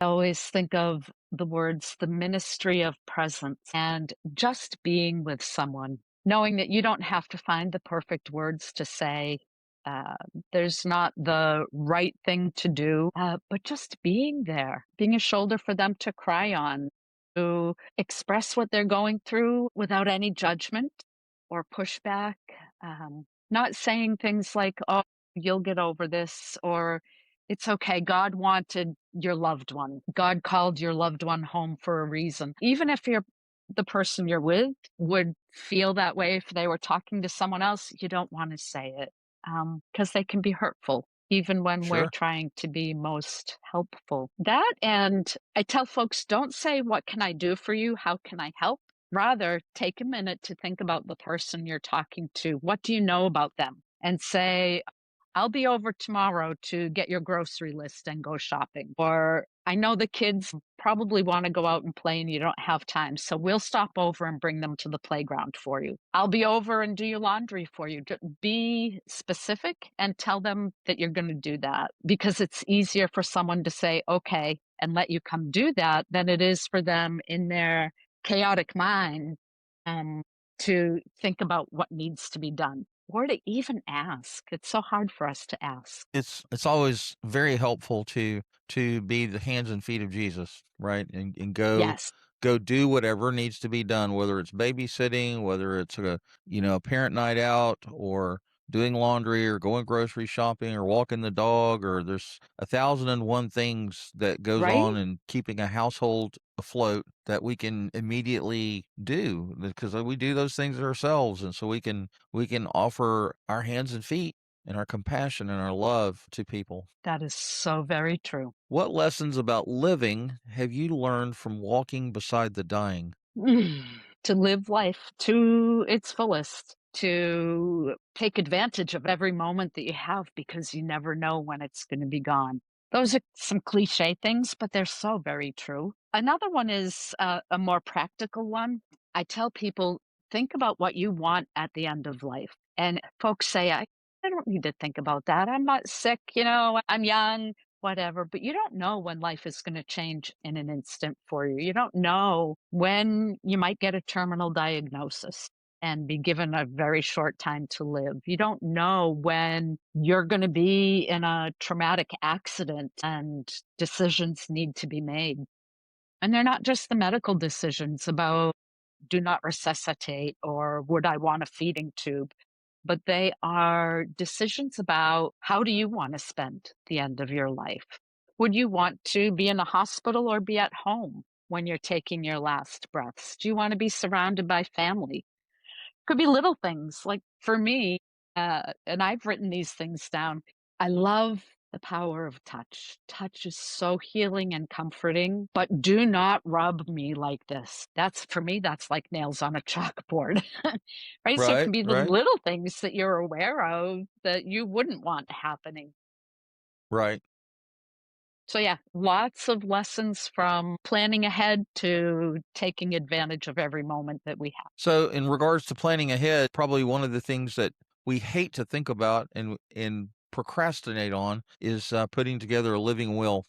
I always think of the words, the ministry of presence, and just being with someone, knowing that you don't have to find the perfect words to say. Uh, there's not the right thing to do, but just being there, being a shoulder for them to cry on, to express what they're going through without any judgment or pushback. Not saying things like, oh, you'll get over this, or it's okay. God wanted your loved one. God called your loved one home for a reason. Even if the person you're with would feel that way if they were talking to someone else, you don't want to say it because they can be hurtful, even when we're Sure. trying to be most helpful. That, and I tell folks, don't say, what can I do for you? How can I help? Rather, take a minute to think about the person you're talking to. What do you know about them? And say, I'll be over tomorrow to get your grocery list and go shopping. Or I know the kids probably want to go out and play and you don't have time. So we'll stop over and bring them to the playground for you. I'll be over and do your laundry for you. Be specific and tell them that you're going to do that, because it's easier for someone to say, okay, and let you come do that than it is for them in their chaotic mind um, to think about what needs to be done. Or to even ask. It's so hard for us to ask. It's always very helpful to be the hands and feet of Jesus, right? And Yes, go do whatever needs to be done, whether it's babysitting, whether it's a parent night out, or doing laundry, or going grocery shopping, or walking the dog, or there's 1,001 things that goes right? on in keeping a household afloat that we can immediately do because we do those things ourselves, and so we can offer our hands and feet and our compassion and our love to people. That is so very true. What lessons about living have you learned from walking beside the dying? To live life to its fullest, to take advantage of every moment that you have because you never know when it's going to be gone. Those are some cliche things, but they're so very true. Another one is a more practical one. I tell people, think about what you want at the end of life. And folks say, I don't need to think about that. I'm not sick, I'm young, whatever. But you don't know when life is going to change in an instant for you. You don't know when you might get a terminal diagnosis and be given a very short time to live. You don't know when you're going to be in a traumatic accident and decisions need to be made. And they're not just the medical decisions about do not resuscitate or would I want a feeding tube, but they are decisions about how do you want to spend the end of your life? Would you want to be in a hospital or be at home when you're taking your last breaths? Do you want to be surrounded by family? Could be little things like for me, and I've written these things down. I love the power of touch. Touch is so healing and comforting, but do not rub me like this. That's for me, that's like nails on a chalkboard. Right? So it Right, can be the right, little things that you're aware of that you wouldn't want happening. right. So yeah, lots of lessons from planning ahead to taking advantage of every moment that we have. So, in regards to planning ahead, probably one of the things that we hate to think about and procrastinate on is putting together a living will.